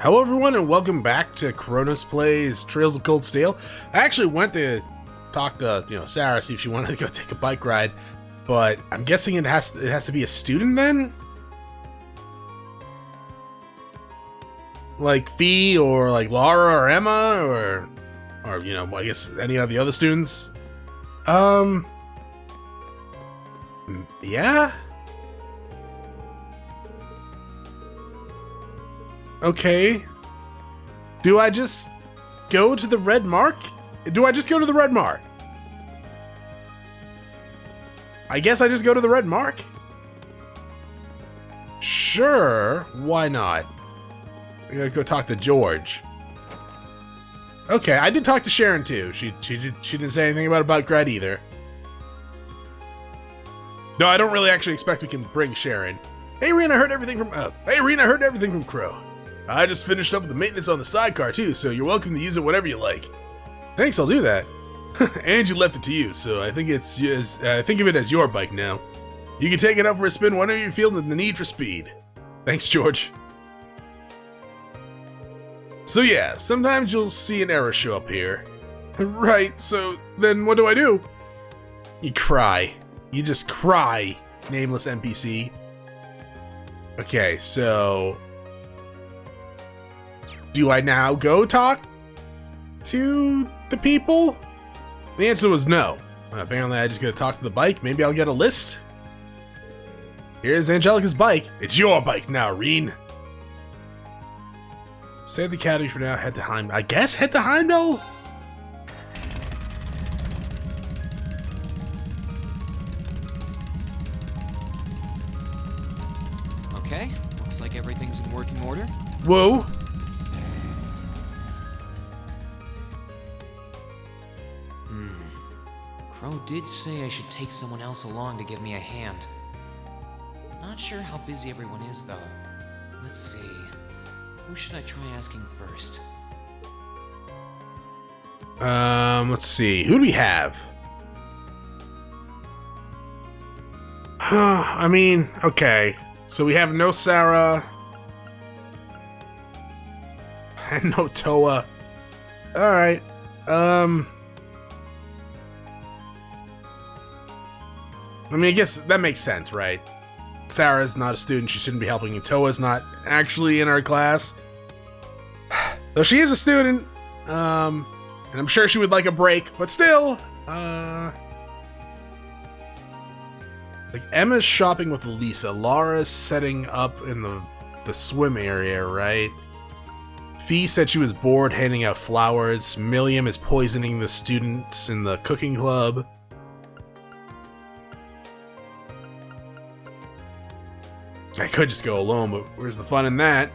Hello everyone and welcome back to Chronos Plays Trails of Cold Steel. I actually went to talk to, Sarah, see if she wanted to go take a bike ride, but I'm guessing it has to be a student then? Like Fee or like Laura or Emma or I guess any of the other students. Yeah? Okay. Do I just go to the red mark? Do I just go to the red mark? I guess I just go to the red mark? Sure, why not? I gotta go talk to George. Okay, I did talk to Sharon too. She didn't say anything about a bike ride either. No, I don't really actually expect we can bring Sharon. Hey Rean, I heard everything from Crow. I just finished up with the maintenance on the sidecar too, so you're welcome to use it whenever you like. Thanks, I'll do that. And you left it to you, so I think think of it as your bike now. You can take it out for a spin whenever you feel the need for speed. Thanks, George. So yeah, sometimes you'll see an error show up here. Right, so then what do? You cry. You just cry, nameless NPC. Okay, so do I now go talk to the people? The answer was no. Apparently I just gotta talk to the bike. Maybe I'll get a list. Here's Angelica's bike. It's your bike now, Rean. Stay at the academy for now, head to Heimdall. I guess head to Heimdall? Okay, looks like everything's in working order. Whoa. Crow did say I should take someone else along to give me a hand. Not sure how busy everyone is, though. Let's see. Who should I try asking first? Let's see. Who do we have? I mean, okay. So we have no Sarah. And no Toa. Alright. I mean, I guess that makes sense, right? Sarah's not a student, she shouldn't be helping you. Toa's not actually in our class. Though she is a student, and I'm sure she would like a break, but still, like Emma's shopping with Lisa, Laura's setting up in the swim area, right? Fee said she was bored handing out flowers. Milliam is poisoning the students in the cooking club. I could just go alone, but where's the fun in that?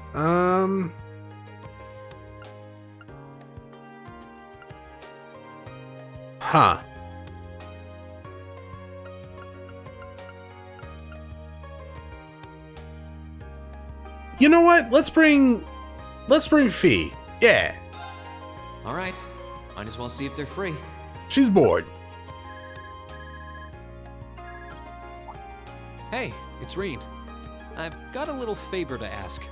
Huh. You know what? Let's bring Fee. Yeah. All right, might as well see if they're free. She's bored. Hey, it's Rean. I've got a little favor to ask.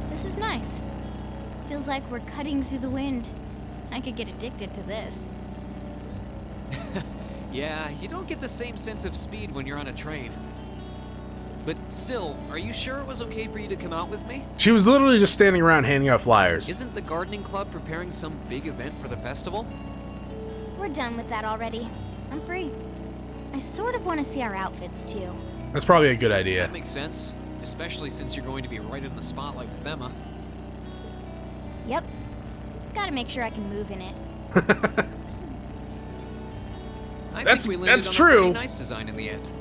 This is nice. Feels like we're cutting through the wind. I could get addicted to this. Yeah, you don't get the same sense of speed when you're on a train. But still, are you sure it was okay for you to come out with me? She was literally just standing around handing out flyers. Isn't the gardening club preparing some big event for the festival? We're done with that already. I'm free. I sort of want to see our outfits too. That's probably a good idea. That makes sense, especially since you're going to be right in the spotlight with Emma. Yep. Gotta make sure I can move in it. I think we landed that's on true. a pretty nice design in the end.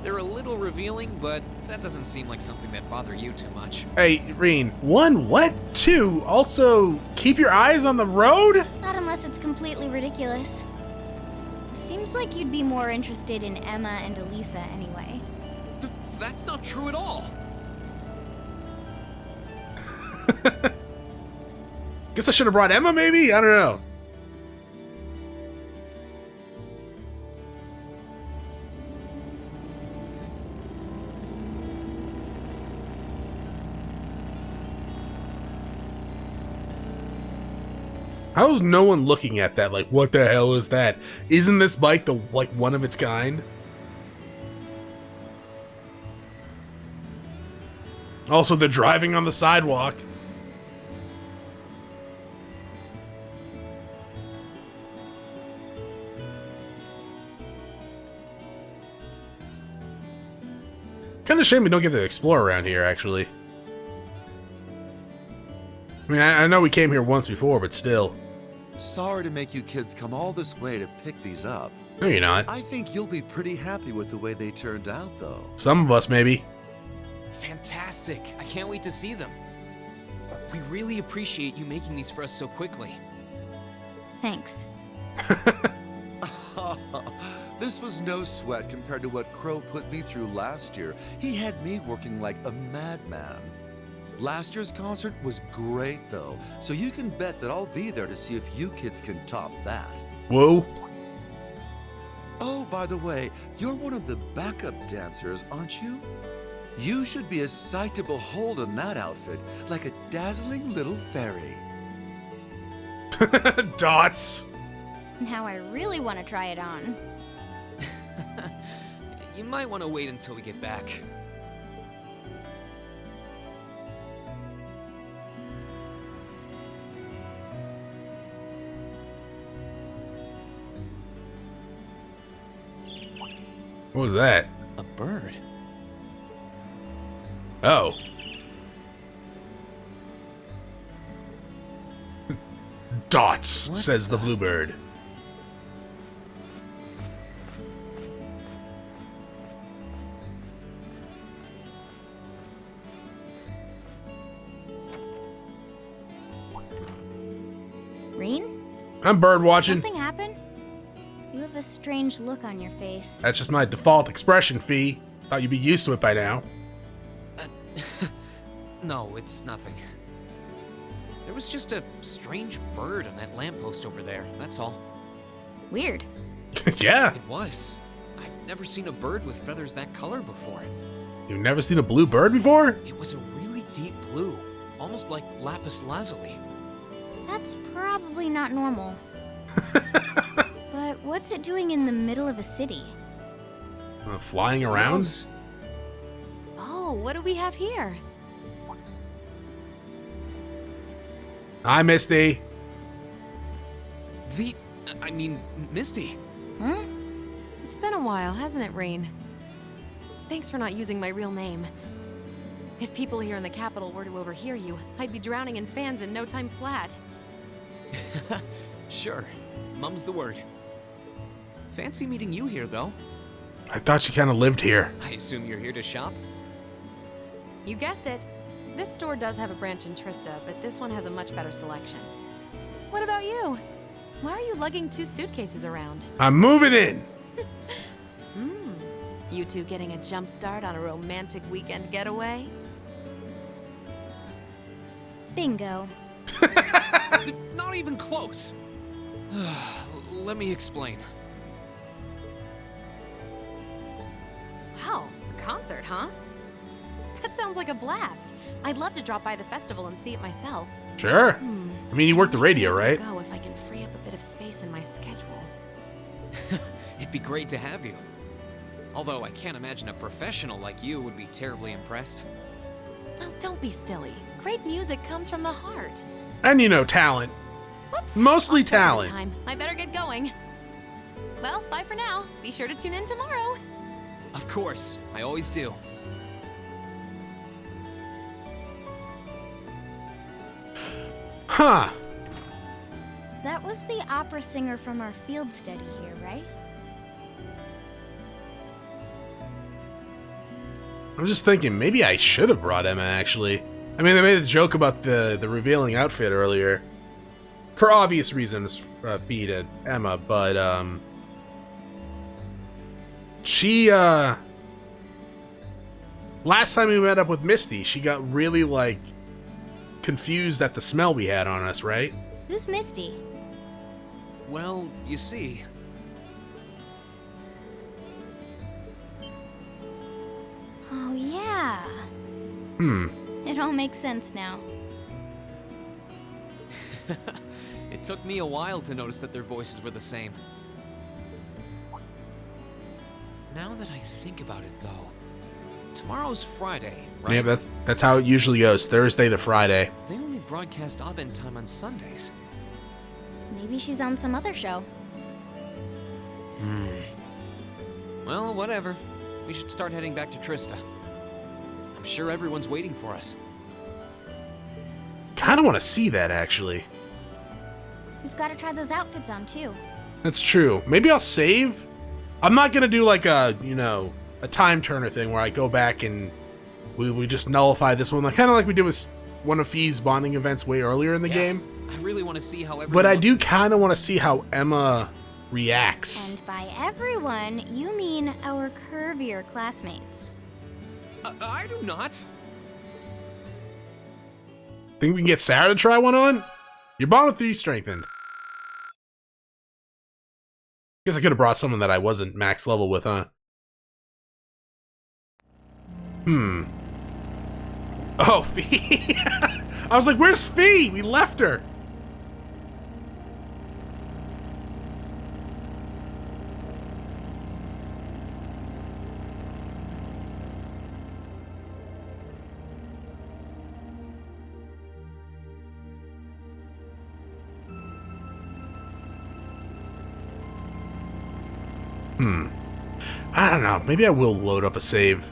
They're a little revealing, but that doesn't seem like something that bother you too much. Hey, Rean, 1, what? 2, also, keep your eyes on the road? Not unless it's completely ridiculous. Seems like you'd be more interested in Emma and Elisa anyway. That's not true at all. Guess I should have brought Emma, maybe? I don't know. How's no one looking at that like, what the hell is that? Isn't this bike the one of its kind? Also, they're driving on the sidewalk. Kind of shame we don't get to explore around here, actually. I mean, I know we came here once before, but still. Sorry to make you kids come all this way to pick these up. No, you're not. I think you'll be pretty happy with the way they turned out, though. Some of us, maybe. Fantastic. I can't wait to see them. We really appreciate you making these for us so quickly. Thanks. This was no sweat compared to what Crow put me through last year. He had me working like a madman. Last year's concert was great, though, so you can bet that I'll be there to see if you kids can top that. Whoa. Oh, by the way, you're one of the backup dancers, aren't you? You should be a sight to behold in that outfit, like a dazzling little fairy. Dots. Now I really want to try it on. You might want to wait until we get back. What was that? A bird. Oh. Dots, What says the bluebird. Rean? I'm bird watching. Something happened? You have a strange look on your face. That's just my default expression, Fee. Thought you'd be used to it by now. No, it's nothing. There was just a strange bird on that lamppost over there, that's all. Weird. Yeah. It was. I've never seen a bird with feathers that color before. You've never seen a blue bird before? It was a really deep blue, almost like lapis lazuli. That's probably not normal. But what's it doing in the middle of a city? Flying around? Knows? Oh, what do we have here? Hi, Misty. Misty. Huh? It's been a while, hasn't it, Rean? Thanks for not using my real name. If people here in the capital were to overhear you, I'd be drowning in fans in no time flat. Sure, mum's the word. Fancy meeting you here, though. I thought you kind of lived here. I assume you're here to shop? You guessed it. This store does have a branch in Trista, but this one has a much better selection. What about you? Why are you lugging 2 suitcases around? I'm moving in. You two getting a jump start on a romantic weekend getaway? Bingo. Not even close. Let me explain. Wow, a concert, huh? That sounds like a blast. I'd love to drop by the festival and see it myself. Sure. I mean, you work the radio, right? Go if I can free up a bit of space in my schedule. It'd be great to have you. Although I can't imagine a professional like you would be terribly impressed. Oh, don't be silly. Great music comes from the heart. And you know, talent. Whoops. Mostly Lost track of talent. time. I better get going. Well, bye for now. Be sure to tune in tomorrow. Of course, I always do. Huh. That was the opera singer from our field study here, right? I'm just thinking, maybe I should have brought Emma, actually. I mean, they made a joke about the revealing outfit earlier. For obvious reasons, Fee to Emma, but, she, last time we met up with Misty, she got really, like, confused at the smell we had on us, right? Who's Misty? Well, you see, Oh, yeah. Hmm. It all makes sense now. it It took me a while to notice that their voices were the same. Now that I think about it, though, tomorrow's Friday, right? Yeah, that's how it usually goes. Thursday to Friday. They only broadcast Abend time on Sundays. Maybe she's on some other show. Well, whatever. We should start heading back to Trista. I'm sure everyone's waiting for us. Kind of want to see that, actually. We've got to try those outfits on, too. That's true. Maybe I'll save. I'm not going to do like a, a time turner thing where I go back and we just nullify this one. Like, kind of like we did with one of Fee's bonding events way earlier in the game. I really want to see how everyone But I do looks. kind of want to see how Emma reacts. And by everyone, you mean our curvier classmates. I do not. Think we can get Sarah to try one on? Your bond with 3 strengthened. Guess I could have brought someone that I wasn't max level with, huh? Oh, Fee. I was like, where's Fee? We left her. I don't know. Maybe I will load up a save.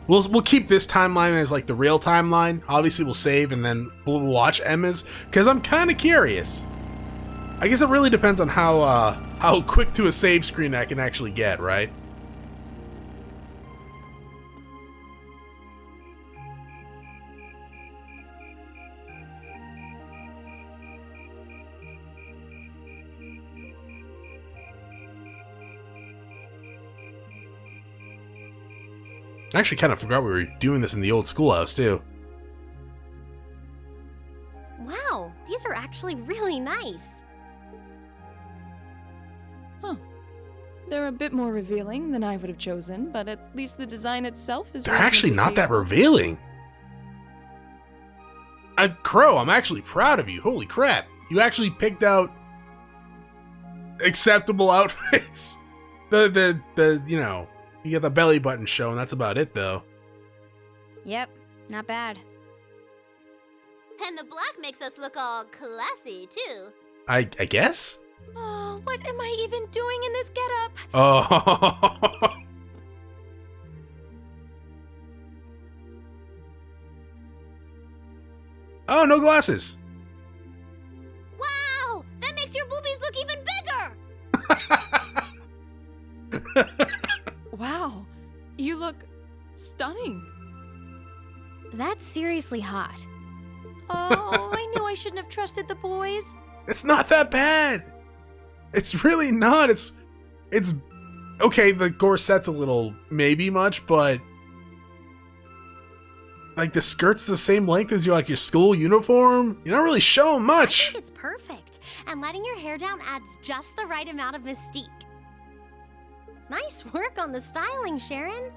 We'll keep this timeline as like the real timeline. Obviously, we'll save and then we'll watch Emma's because I'm kind of curious. I guess it really depends on how quick to a save screen I can actually get, right? I actually kind of forgot we were doing this in the old schoolhouse, too. Wow, these are actually really nice. Huh. They're a bit more revealing than I would have chosen, but at least the design itself is They're actually reasonably not that tasteful. revealing. Crow, I'm actually proud of you. Holy crap. You actually picked out acceptable outfits. You get the belly button show, and that's about it, though. Yep, not bad. And the black makes us look all classy, too. I guess? Oh, what am I even doing in this getup? Oh. Oh, no glasses. Wow, that makes your boobies look even bigger. Wow, you look stunning. That's seriously hot. Oh, I knew I shouldn't have trusted the boys. It's not that bad. It's really not. It's okay, the corset's a little maybe much, but like the skirt's the same length as your school uniform. You're not really showing I much. think it's perfect. And letting your hair down adds just the right amount of mystique. Nice work on the styling, Sharon.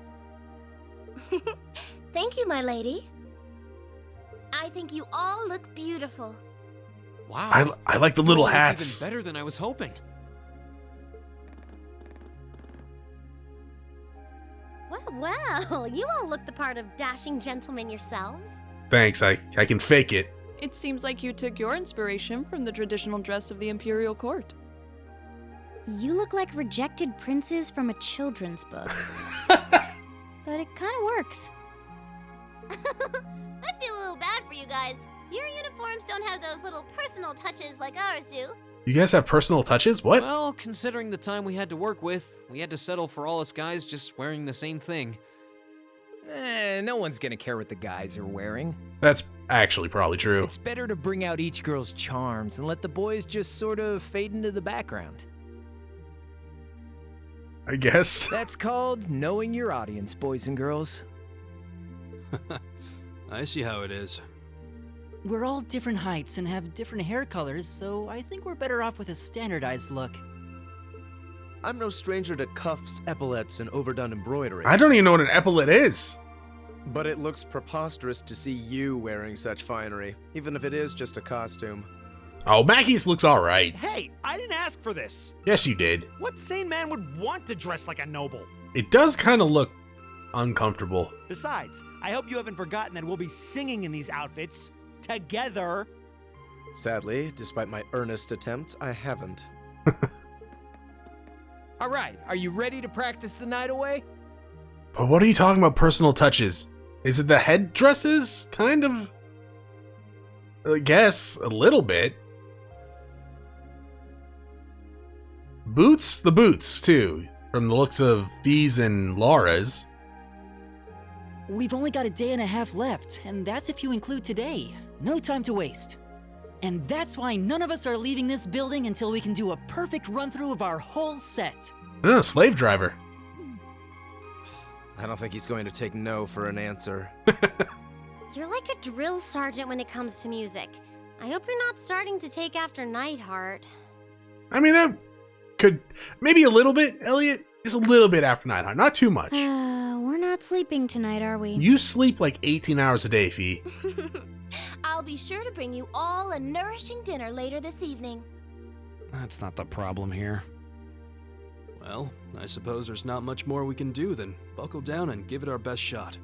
Thank you, my lady. I think you all look beautiful. Wow. I like the little You look hats. Even better than I was hoping. Well, you all look the part of dashing gentlemen yourselves. Thanks, I can fake it. It seems like you took your inspiration from the traditional dress of the Imperial Court. You look like rejected princes from a children's book. But it kind of works. I feel a little bad for you guys. Your uniforms don't have those little personal touches like ours do. You guys have personal touches? What? Well, considering the time we had to work with, we had to settle for all us guys just wearing the same thing. No one's gonna care what the guys are wearing. That's actually probably true. It's better to bring out each girl's charms and let the boys just sort of fade into the background. I guess. That's called knowing your audience, boys and girls. I see how it is. We're all different heights and have different hair colors, so I think we're better off with a standardized look. I'm no stranger to cuffs, epaulets, and overdone embroidery. I don't even know what an epaulet is. But it looks preposterous to see you wearing such finery, even if it is just a costume. Oh, Mackey's looks alright. Hey, I didn't ask for this. Yes, you did. What sane man would want to dress like a noble? It does kind of look uncomfortable. Besides, I hope you haven't forgotten that we'll be singing in these outfits together. Sadly, despite my earnest attempts, I haven't. All right, are you ready to practice the night away? But what are you talking about personal touches? Is it the headdresses? Kind of. I guess, a little bit. Boots? The boots, too. From the looks of V's and Laura's. We've only got a day and a half left, and that's if you include today. No time to waste. And that's why none of us are leaving this building until we can do a perfect run-through of our whole set. Oh, slave driver. I don't think he's going to take no for an answer. You're like a drill sergeant when it comes to music. I hope you're not starting to take after Nightheart. I mean, that could... Maybe a little bit, Elliot. Just a little bit after Nightheart. Not too much. We're not sleeping tonight, are we? You sleep like 18 hours a day, Fee. I'll be sure to bring you all a nourishing dinner later this evening. That's not the problem here. Well, I suppose there's not much more we can do than buckle down and give it our best shot.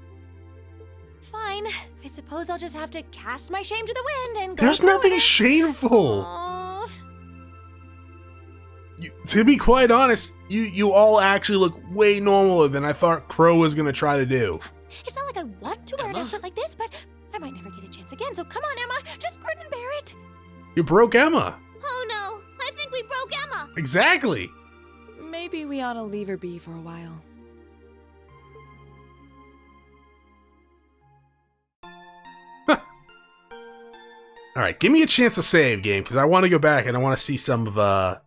Fine. I suppose I'll just have to cast my shame to the wind and go There's through nothing with it. shameful. Aw. To be quite honest, you all actually look way normaler than I thought Crow was going to try to do. It's not like I want to wear an outfit like this, but I might never get a chance again, so come on, Emma. Just grin and bear it. You broke Emma. Oh no, I think we broke Emma. Exactly. Maybe we ought to leave her be for a while. All right, give me a chance to save, game, because I want to go back and I want to see some of the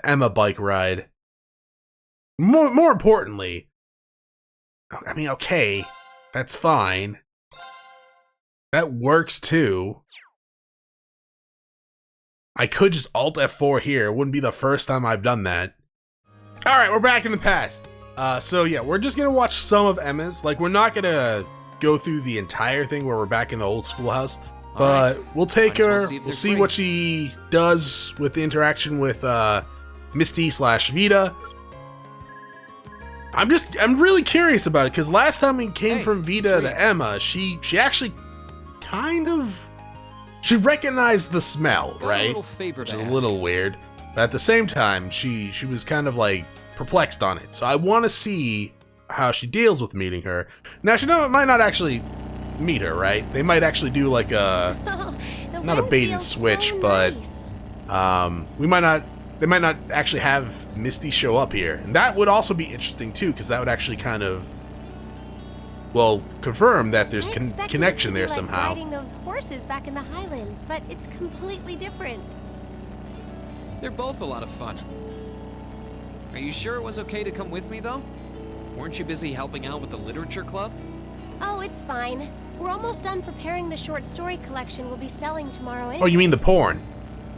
Emma bike ride. More importantly, I mean, okay, that's fine. That works too. I could just Alt F4 here. It wouldn't be the first time I've done that. All right, we're back in the past. So yeah, we're just gonna watch some of Emma's. Like, we're not gonna go through the entire thing where we're back in the old schoolhouse. But we'll take her, we'll see what she does with the interaction with Misty / Vita. I'm really curious about it, because last time it came from Vita to Emma, she actually kind of, she recognized the smell, right? Which is a little weird. But at the same time, she was kind of like perplexed on it. So I want to see how she deals with meeting her. Now, she might not actually meet her, right? They might actually do like a not a bait and switch, but they might not actually have Misty show up here, and that would also be interesting too, because that would actually kind of, well, confirm that there's connection there somehow. Riding those horses back in the Highlands, but it's completely different. They're both a lot of fun. Are you sure it was okay to come with me, though? Weren't you busy helping out with the literature club? Oh, it's fine. We're almost done preparing the short story collection we'll be selling tomorrow anyway. Oh, you mean the porn?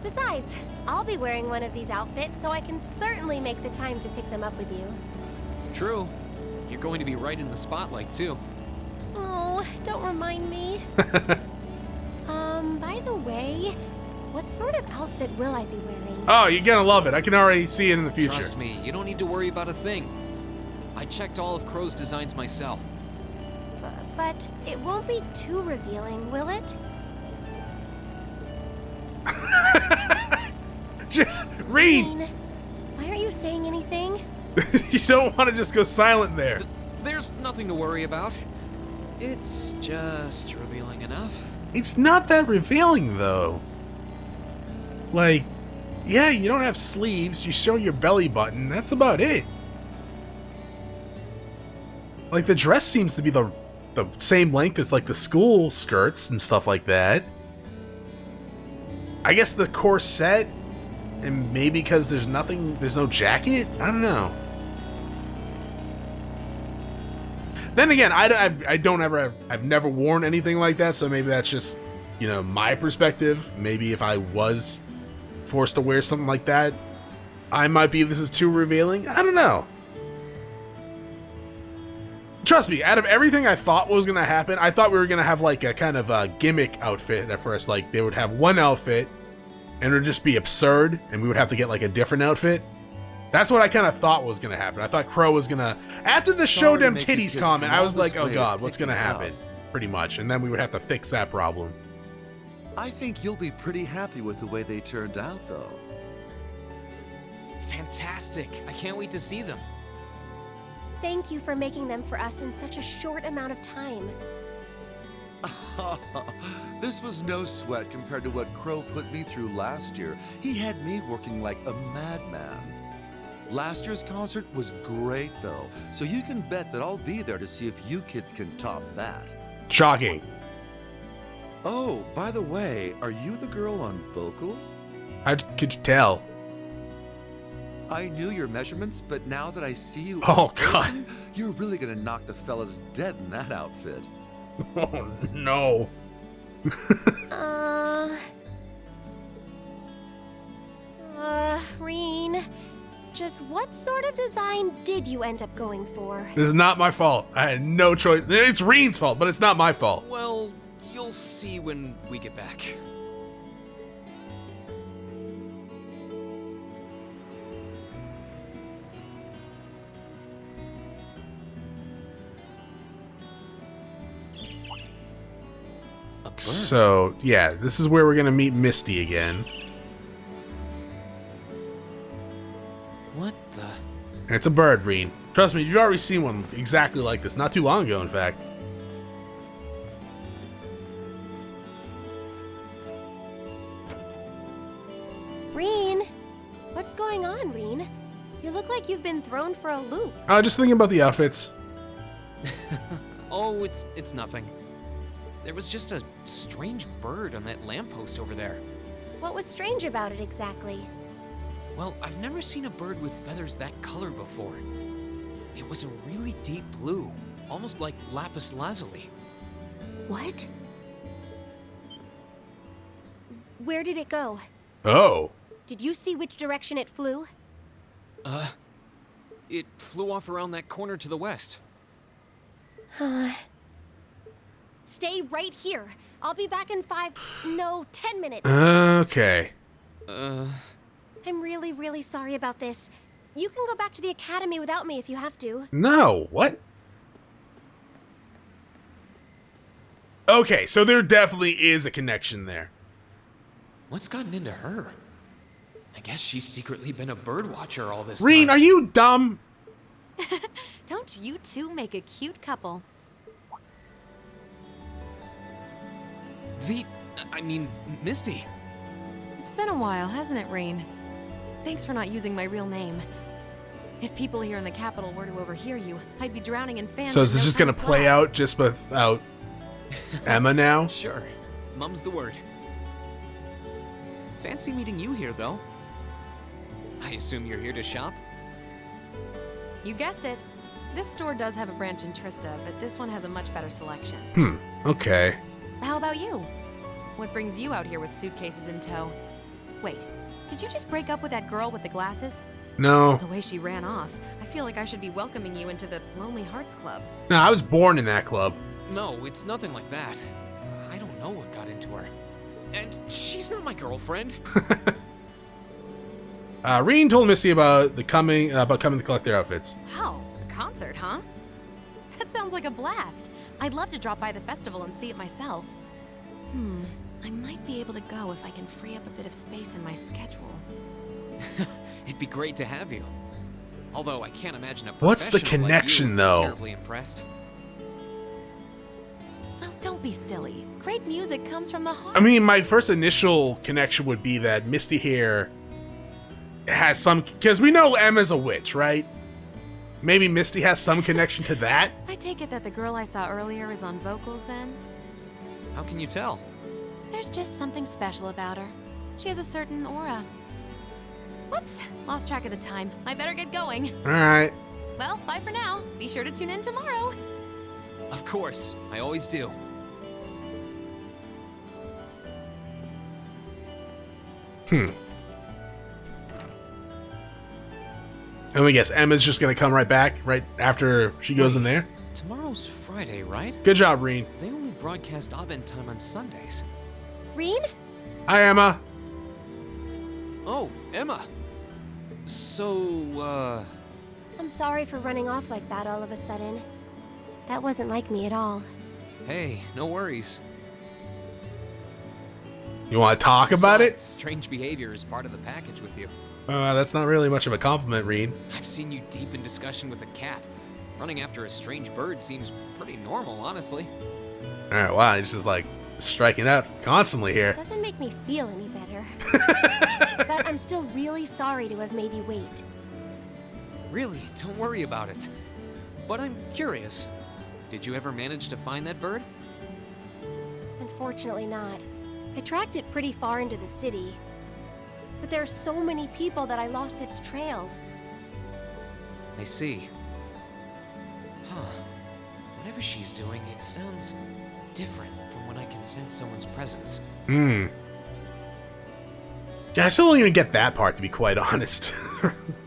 Besides, I'll be wearing one of these outfits, so I can certainly make the time to pick them up with you. True. You're going to be right in the spotlight, too. Oh, don't remind me. By the way, what sort of outfit will I be wearing? Oh, you're gonna love it. I can already see it in the future. Trust me, you don't need to worry about a thing. I checked all of Crow's designs myself. But it won't be too revealing, will it? Just read. Why aren't you saying anything? You don't want to just go silent there. There's nothing to worry about. It's just revealing enough. It's not that revealing, though. Like, yeah, you don't have sleeves. You show your belly button. That's about it. Like, the dress seems to be the same length as, like, the school skirts and stuff like that. I guess the corset, and maybe because there's no jacket? I don't know. Then again, I've never worn anything like that, so maybe that's just, you know, my perspective. Maybe if I was forced to wear something like that, I might be, this is too revealing. I don't know. Trust me, out of everything I thought was going to happen, I thought we were going to have like a kind of a gimmick outfit at first. Like, they would have one outfit, and it would just be absurd, and we would have to get like a different outfit. That's what I kind of thought was gonna happen. I thought Crow was gonna, after the show them titties comment, I was like, oh god, what's gonna happen? Pretty much, and then we would have to fix that problem. I think you'll be pretty happy with the way they turned out, though. Fantastic! I can't wait to see them. Thank you for making them for us in such a short amount of time. This was no sweat compared to what Crow put me through last year. He had me working like a madman. Last year's concert was great, though, so you can bet that I'll be there to see if you kids can top that. Shocking. Oh, by the way, are you the girl on vocals? How could you tell? I knew your measurements, but now that I see you, oh in god, person, you're really gonna knock the fellas dead in that outfit. Oh no. Rean, just what sort of design did you end up going for? This is not my fault. I had no choice. It's Rean's fault, but it's not my fault. Well, you'll see when we get back. So, yeah, this is where we're gonna meet Misty again. What the? And it's a bird, Rean. Trust me, you've already seen one exactly like this, not too long ago, in fact. Rean, what's going on, Rean? You look like you've been thrown for a loop. Just thinking about the outfits. Oh, it's nothing. There was just a strange bird on that lamppost over there. What was strange about it exactly? Well, I've never seen a bird with feathers that color before. It was a really deep blue, almost like lapis lazuli. What? Where did it go? Oh. Did you see which direction it flew? It flew off around that corner to the west. Stay right here. I'll be back in 10 minutes. Okay. I'm really, really sorry about this. You can go back to the academy without me if you have to. No, what? Okay, so there definitely is a connection there. What's gotten into her? I guess she's secretly been a bird watcher all this Rean, time. are you dumb? Don't you two make a cute couple? Misty. It's been a while, hasn't it, Rean? Thanks for not using my real name. If people here in the capital were to overhear you, I'd be drowning in fans. So is this just gonna play out just without Emma now? Sure. Mum's the word. Fancy meeting you here, though. I assume you're here to shop? You guessed it. This store does have a branch in Trista, but this one has a much better selection. Okay. How about you? What brings you out here with suitcases in tow? Wait, did you just break up with that girl with the glasses? No. The way she ran off, I feel like I should be welcoming you into the Lonely Hearts Club. No, I was born in that club. No, it's nothing like that. I don't know what got into her. And she's not my girlfriend. Rean told Misty about coming to collect their outfits. Wow, a concert, huh? That sounds like a blast. I'd love to drop by the festival and see it myself. I might be able to go if I can free up a bit of space in my schedule. It'd be great to have you. Although I can't imagine a What's the professional connection, like you though? Terribly impressed. Oh, don't be silly. Great music comes from the heart. I mean, my first initial connection would be that Misty here has some, because we know Emma's a witch, right? Maybe Misty has some connection to that? I take it that the girl I saw earlier is on vocals then? How can you tell? There's just something special about her. She has a certain aura. Whoops, lost track of the time. I better get going. Alright. Well, bye for now. Be sure to tune in tomorrow. Of course, I always do. And we guess Emma's just gonna come right back, right after she goes in there? Tomorrow's Friday, right? Good job, Rean. They only broadcast Abend time on Sundays. Rean? Hi, Emma. Oh, Emma. So, I'm sorry for running off like that all of a sudden. That wasn't like me at all. Hey, no worries. You want to talk about it? Strange behavior is part of the package with you. That's not really much of a compliment, Rean. I've seen you deep in discussion with a cat. Running after a strange bird seems pretty normal, honestly. Alright, wow, he's just like striking out constantly here. Doesn't make me feel any better. But I'm still really sorry to have made you wait. Really, don't worry about it. But I'm curious. Did you ever manage to find that bird? Unfortunately not. I tracked it pretty far into the city. But there are so many people that I lost its trail. I see. Huh. Whatever she's doing, it sounds different from when I can sense someone's presence. Yeah, I still don't even get that part, to be quite honest.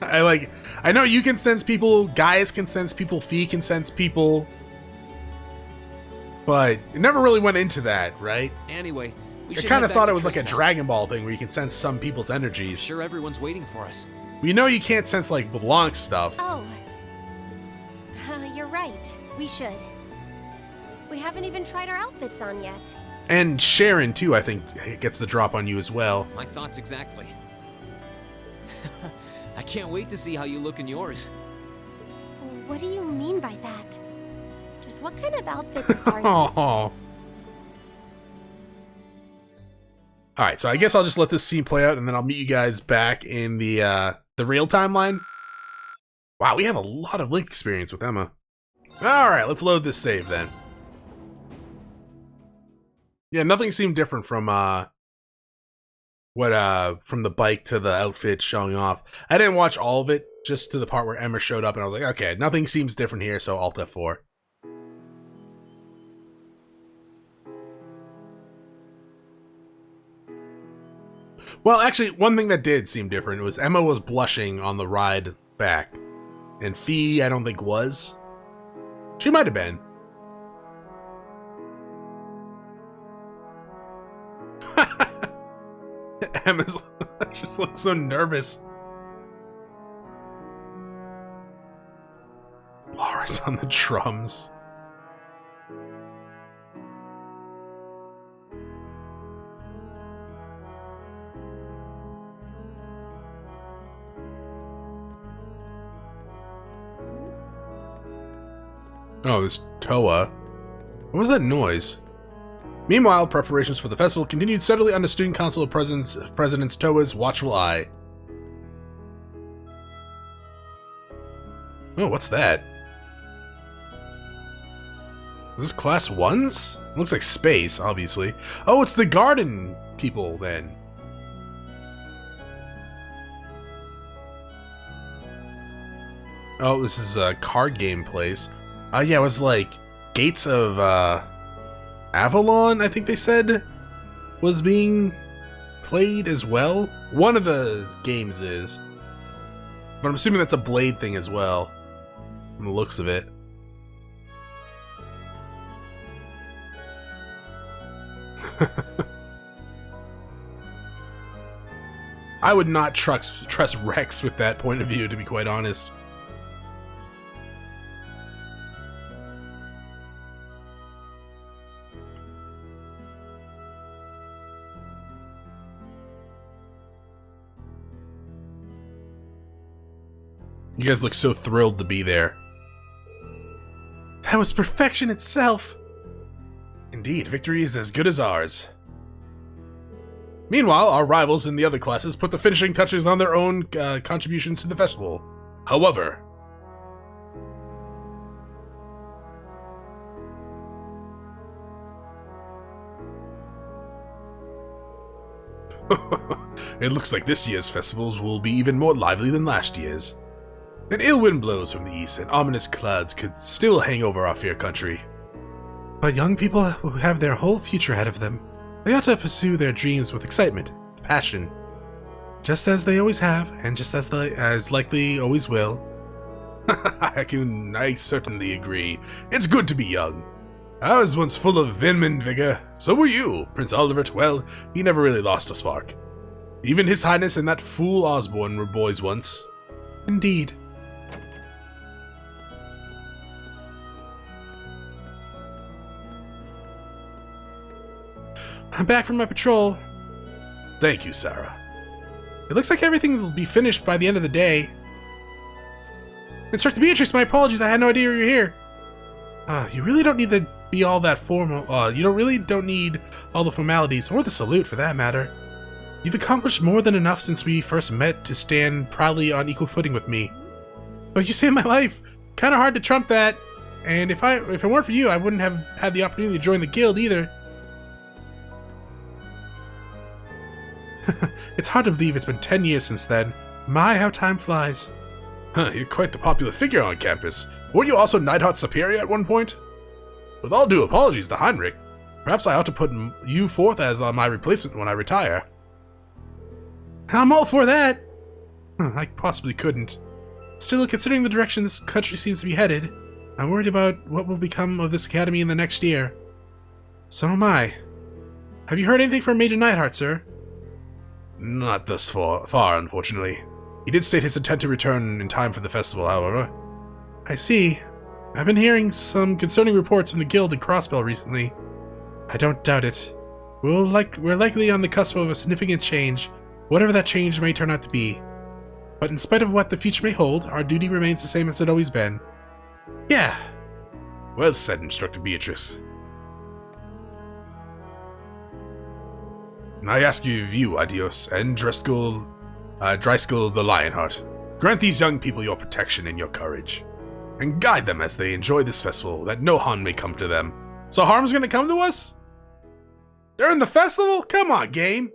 I know you can sense people, guys can sense people, Fee can sense people. But it never really went into that, right? Anyway, we I should kind head of back thought to it was like a Trist now. Dragon Ball thing where you can sense some people's energies. I'm sure everyone's waiting for us. You know you can't sense like LeBlanc stuff. Oh. You're right. We should. We haven't even tried our outfits on yet. And Sharon too, I think, gets the drop on you as well. My thoughts exactly. I can't wait to see how you look in yours. What do you mean by that? Just what kind of outfits are these? Alright, so I guess I'll just let this scene play out and then I'll meet you guys back in the real timeline. Wow, we have a lot of Link experience with Emma. Alright, let's load this save then. Yeah, nothing seemed different from from the bike to the outfit showing off. I didn't watch all of it, just to the part where Emma showed up and I was like, okay, nothing seems different here, so Alt F4. Well, actually, one thing that did seem different was Emma was blushing on the ride back. And Fee, I don't think was. She might have been. Emma's just looks so nervous. Laura's on the drums. Oh, this Toa. What was that noise? Meanwhile, preparations for the festival continued steadily under Student Council of Presidents Toa's watchful eye. Oh, what's that? Is this class 1s? Looks like space, obviously. Oh, it's the garden people, then. Oh, this is a card game place. Yeah, it was like Gates of Avalon, I think they said, was being played as well. One of the games is. But I'm assuming that's a Blade thing as well, from the looks of it. I would not trust Rex with that point of view, to be quite honest. You guys look so thrilled to be there. That was perfection itself. Indeed, victory is as good as ours. Meanwhile, our rivals in the other classes put the finishing touches on their own contributions to the festival. However, it looks like this year's festivals will be even more lively than last year's. An ill wind blows from the east, and ominous clouds could still hang over our fair country. But young people who have their whole future ahead of them, they ought to pursue their dreams with excitement, passion, just as they always have, and just as likely always will. I certainly agree. It's good to be young. I was once full of vim and vigor. So were you, Prince Oliver. Well, he never really lost a spark. Even His Highness and that fool Osborne were boys once. Indeed. I'm back from my patrol. Thank you, Sarah. It looks like everything will be finished by the end of the day. Instructor Beatrix, my apologies, I had no idea you were here. You really don't need to be all that formal. You don't need all the formalities, or the salute for that matter. You've accomplished more than enough since we first met to stand proudly on equal footing with me. But you saved my life. Kinda hard to trump that. And if it weren't for you, I wouldn't have had the opportunity to join the guild either. It's hard to believe it's been 10 years since then. My, how time flies. Huh, you're quite the popular figure on campus. Weren't you also Neidhart Superior at one point? With all due apologies to Heinrich, perhaps I ought to put you forth as my replacement when I retire. I'm all for that. I possibly couldn't. Still, considering the direction this country seems to be headed, I'm worried about what will become of this academy in the next year. So am I. Have you heard anything from Major Neidhart, sir? Not thus far, unfortunately. He did state his intent to return in time for the festival, however. I see. I've been hearing some concerning reports from the guild and Crossbell recently. I don't doubt it. We're likely on the cusp of a significant change, whatever that change may turn out to be. But in spite of what the future may hold, our duty remains the same as it always been. Yeah. Well said, Instructor Beatrice. I ask you, Adios, and Driscoll the Lionheart. Grant these young people your protection and your courage, and guide them as they enjoy this festival, that no harm may come to them. So harm's gonna come to us? During the festival? Come on, game!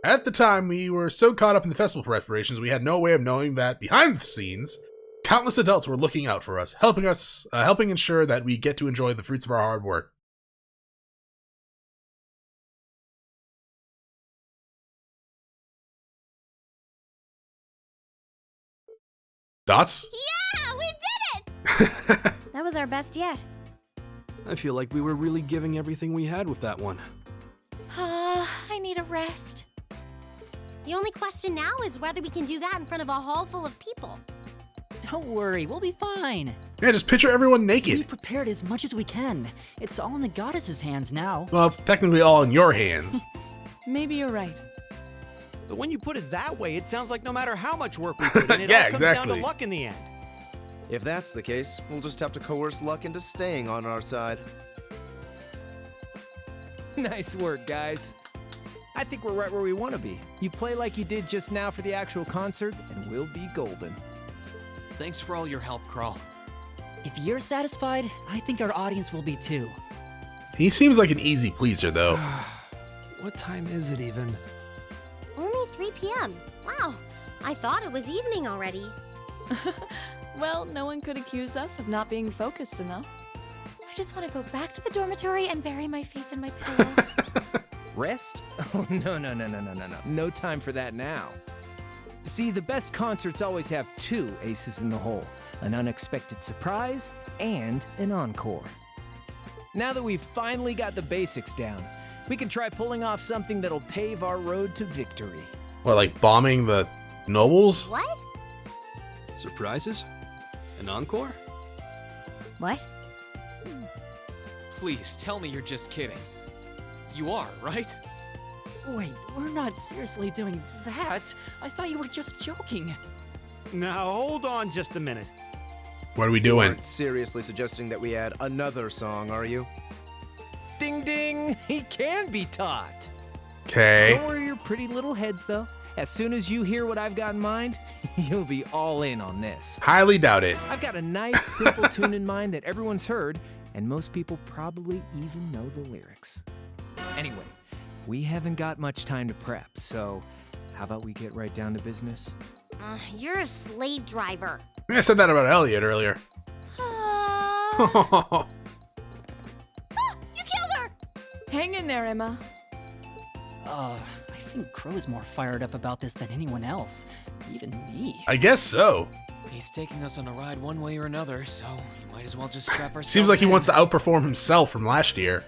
At the time, we were so caught up in the festival preparations, we had no way of knowing that, behind the scenes, countless adults were looking out for us, helping ensure that we get to enjoy the fruits of our hard work. Dots? Yeah, we did it! That was our best yet. I feel like we were really giving everything we had with that one. I need a rest. The only question now is whether we can do that in front of a hall full of people. Don't worry, we'll be fine. Yeah, just picture everyone naked. We prepared as much as we can. It's all in the goddess's hands now. Well, it's technically all in your hands. Maybe you're right. But when you put it that way, it sounds like no matter how much work we put in, it Yeah, all comes down exactly. to luck in the end. If that's the case, we'll just have to coerce luck into staying on our side. Nice work, guys. I think we're right where we want to be. You play like you did just now for the actual concert, and we'll be golden. Thanks for all your help, Kral. If you're satisfied, I think our audience will be too. He seems like an easy pleaser, though. What time is it even? Only 3 p.m. Wow, I thought it was evening already. Well, no one could accuse us of not being focused enough. I just want to go back to the dormitory and bury my face in my pillow. Rest? Oh, no. No time for that now. See, the best concerts always have two aces in the hole. An unexpected surprise and an encore. Now that we've finally got the basics down, we can try pulling off something that'll pave our road to victory. What, like bombing the nobles? What? Surprises? An encore? What? Please, tell me you're just kidding. You are, right? Wait, we're not seriously doing that. I thought you were just joking. Now, hold on just a minute. What are we You doing? aren't seriously suggesting that we add another song, are you? Ding ding! He can be taught! Okay. Don't worry your pretty little heads, though. As soon as you hear what I've got in mind, you'll be all in on this. Highly doubt it. I've got a nice, simple tune in mind that everyone's heard, and most people probably even know the lyrics. Anyway, we haven't got much time to prep, so how about we get right down to business? You're a slave driver. I said that about Elliot earlier. You killed her! Hang in there, Emma. I think Crow's more fired up about this than anyone else. Even me. I guess so. He's taking us on a ride one way or another, so you might as well just strap ourselves Seems like he in. wants to outperform himself from last year.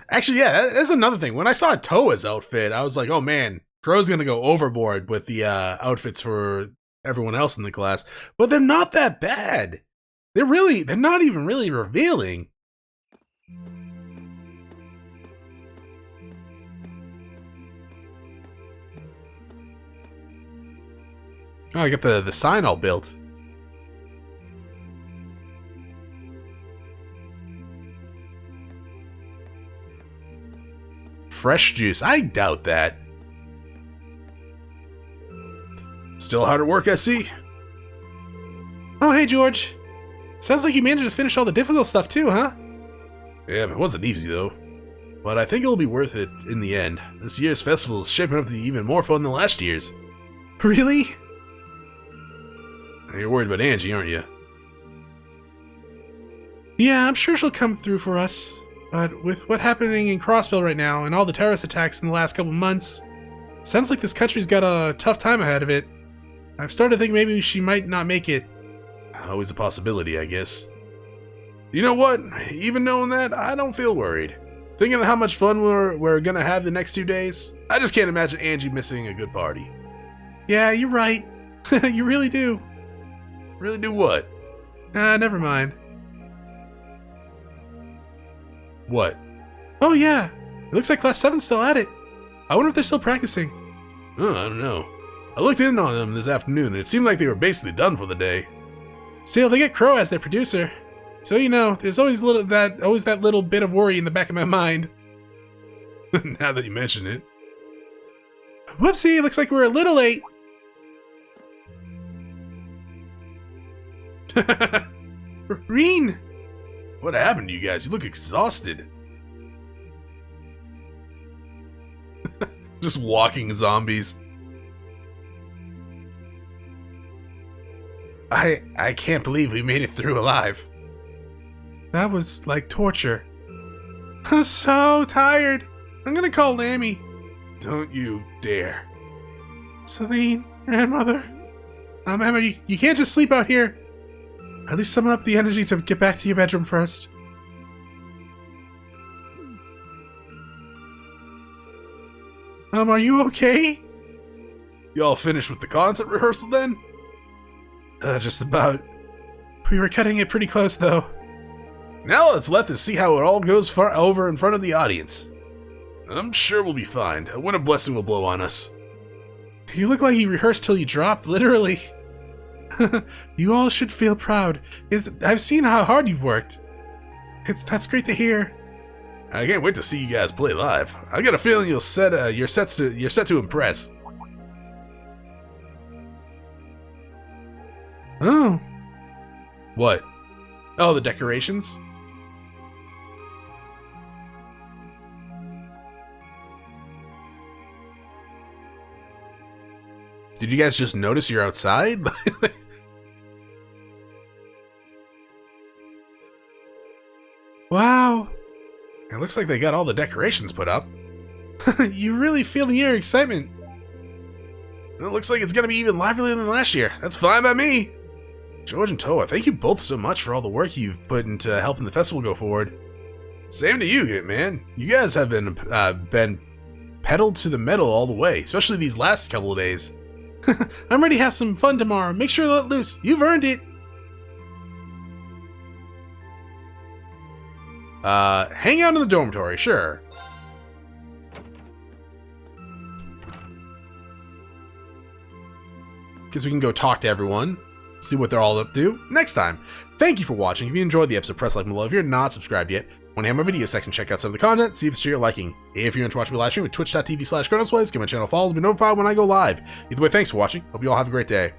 Actually, yeah, that's another thing. When I saw Toa's outfit, I was like, oh man, Crow's gonna go overboard with the outfits for everyone else in the class. But they're not that bad. They're not even really revealing. Oh, I got the sign all built. Fresh juice. I doubt that. Still hard at work, I see. Oh, hey, George. Sounds like you managed to finish all the difficult stuff too, huh? Yeah, it wasn't easy though. But I think it'll be worth it in the end. This year's festival is shaping up to be even more fun than last year's. Really? You're worried about Angie, aren't you? Yeah, I'm sure she'll come through for us. But with what's happening in Crossville right now and all the terrorist attacks in the last couple months, sounds like this country's got a tough time ahead of it. I've started to think maybe she might not make it. Always a possibility, I guess. You know what? Even knowing that, I don't feel worried. Thinking of how much fun we're gonna have the next 2 days, I just can't imagine Angie missing a good party. Yeah, you're right. You really do. Really do what? Never mind. What? Oh yeah, it looks like Class 7's still at it. I wonder if they're still practicing. Oh, I don't know. I looked in on them this afternoon and it seemed like they were basically done for the day. Still, they get Crow as their producer. So you know, there's always that little bit of worry in the back of my mind. Now that you mention it. Whoopsie, looks like we're a little late. Rean! What happened to you guys? You look exhausted. Just walking zombies. I can't believe we made it through alive. That was like torture. I'm so tired. I'm gonna call Lammy. Don't you dare. Celine, grandmother. Emma, you can't just sleep out here. At least summon up the energy to get back to your bedroom first. Are you okay? You all finished with the concert rehearsal then? Just about. We were cutting it pretty close though. Now let's let this see how it all goes far over in front of the audience. I'm sure we'll be fine. When a blessing will blow on us. You look like you rehearsed till you dropped, literally. You all should feel proud. I've seen how hard you've worked. That's great to hear. I can't wait to see you guys play live. I got a feeling you're set to impress. Oh. What? Oh, the decorations? Did you guys just notice you're outside? Wow. It looks like they got all the decorations put up. You really feel the air excitement. It looks like it's gonna be even livelier than last year. That's fine by me. George and Toa, thank you both so much for all the work you've put into helping the festival go forward. Same to you, man. You guys have been pedaled to the metal all the way, especially these last couple of days. I'm ready to have some fun tomorrow. Make sure to let loose. You've earned it. Hang out in the dormitory, sure. Because we can go talk to everyone, see what they're all up to next time. Thank you for watching. If you enjoyed the episode, press like below. If you're not subscribed yet, want to have my video section, check out some of the content, see if it's to your liking. If you're into watching me live stream at twitch.tv/ChronosPlays, give my channel a follow to be notified when I go live. Either way, thanks for watching. Hope you all have a great day.